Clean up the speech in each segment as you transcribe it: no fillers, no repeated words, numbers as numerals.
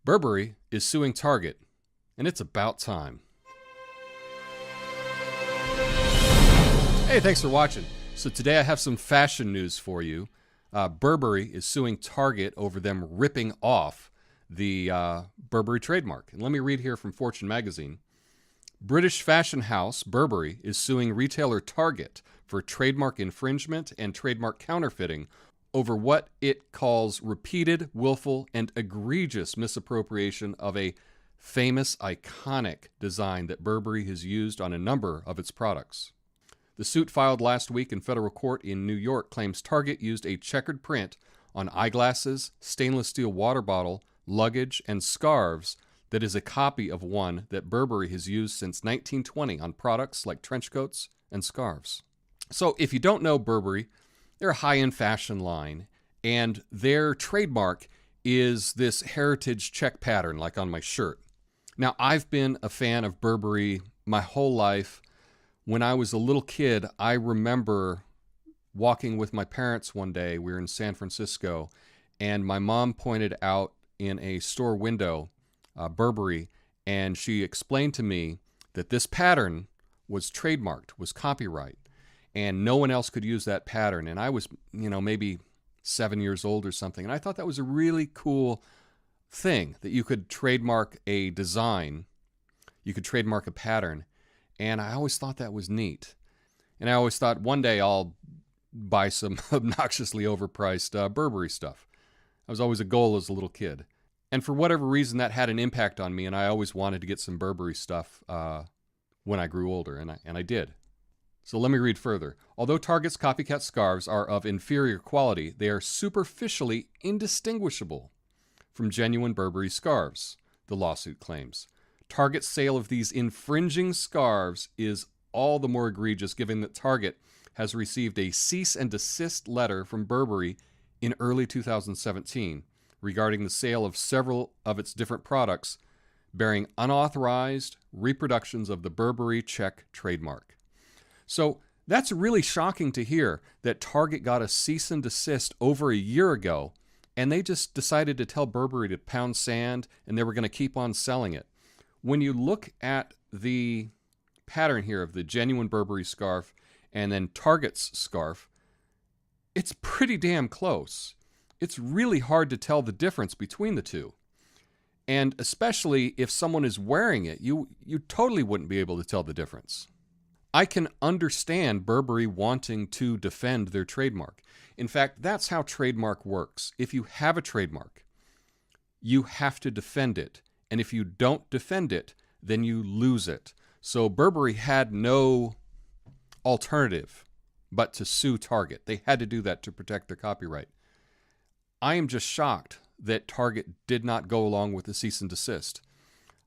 Burberry is suing Target, and it's about time. Hey, thanks for watching. So today I have some fashion news for you. Burberry is suing Target over them ripping off the Burberry trademark. And let me read here from Fortune magazine. British fashion house Burberry is suing retailer Target for trademark infringement and trademark counterfeiting over what it calls repeated, willful, and egregious misappropriation of a famous, iconic design that Burberry has used on a number of its products. The suit filed last week in federal court in New York claims Target used a checkered print on eyeglasses, stainless steel water bottle, luggage, and scarves that is a copy of one that Burberry has used since 1920 on products like trench coats and scarves. So if you don't know Burberry, they're a high-end fashion line, and their trademark is this heritage check pattern like on my shirt. Now, I've been a fan of Burberry my whole life. When I was a little kid, I remember walking with my parents one day. We were in San Francisco, and my mom pointed out in a store window Burberry, and she explained to me that this pattern was trademarked, was copyright, and no one else could use that pattern. And I was, maybe 7 years old or something, and I thought that was a really cool thing, that you could trademark a design, you could trademark a pattern, and I always thought that was neat. And I always thought one day I'll buy some obnoxiously overpriced Burberry stuff. That was always a goal as a little kid. And for whatever reason, that had an impact on me, and I always wanted to get some Burberry stuff when I grew older, and I did. So let me read further. Although Target's copycat scarves are of inferior quality, they are superficially indistinguishable from genuine Burberry scarves, the lawsuit claims. Target's sale of these infringing scarves is all the more egregious given that Target has received a cease and desist letter from Burberry in early 2017 regarding the sale of several of its different products bearing unauthorized reproductions of the Burberry check trademark. So that's really shocking to hear that Target got a cease and desist over a year ago, and they just decided to tell Burberry to pound sand, and they were going to keep on selling it. When you look at the pattern here of the genuine Burberry scarf and then Target's scarf, it's pretty damn close. It's really hard to tell the difference between the two. And especially if someone is wearing it, you totally wouldn't be able to tell the difference. I can understand Burberry wanting to defend their trademark. In fact, that's how trademark works. If you have a trademark, you have to defend it. And if you don't defend it, then you lose it. So Burberry had no alternative but to sue Target. They had to do that to protect their copyright. I am just shocked that Target did not go along with the cease and desist.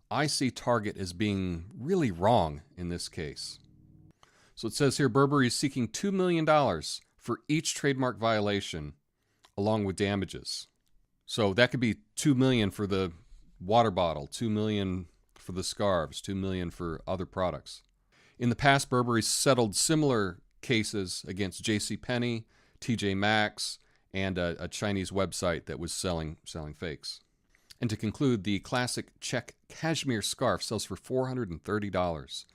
I see Target as being really wrong in this case. So it says here, Burberry is seeking $2 million for each trademark violation, along with damages. So that could be $2 million for the water bottle, $2 million for the scarves, $2 million for other products. In the past, Burberry settled similar cases against JCPenney, TJ Maxx, and a Chinese website that was selling fakes. And to conclude, the classic check cashmere scarf sells for $430,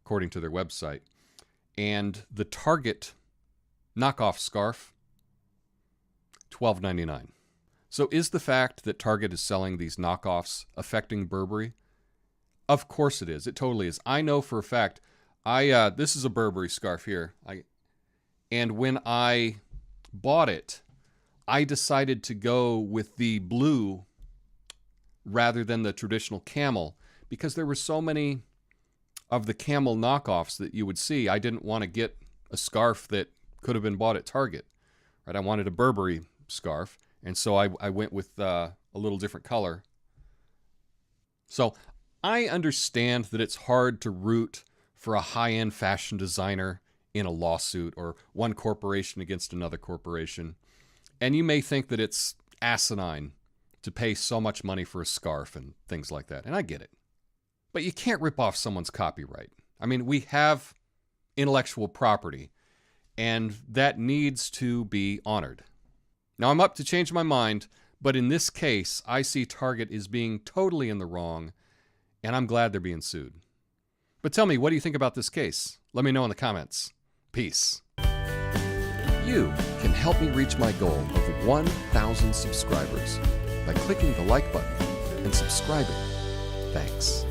according to their website. And the Target knockoff scarf, $12.99. So is the fact that Target is selling these knockoffs affecting Burberry? Of course it is. It totally is. I know for a fact. This is a Burberry scarf here. And when I bought it, I decided to go with the blue rather than the traditional camel because there were so many of the camel knockoffs that you would see. I didn't want to get a scarf that could have been bought at Target. Right? I wanted a Burberry scarf, and so I went with a little different color. So I understand that it's hard to root for a high-end fashion designer in a lawsuit or one corporation against another corporation. And you may think that it's asinine to pay so much money for a scarf and things like that. And I get it. But you can't rip off someone's copyright. I mean, we have intellectual property, and that needs to be honored. Now, I'm up to change my mind, But in this case, I see Target as being totally in the wrong, and I'm glad they're being sued. But tell me, what do you think about this case? Let me know in the comments. Peace. You can help me reach my goal of 1,000 subscribers by clicking the like button and subscribing. Thanks.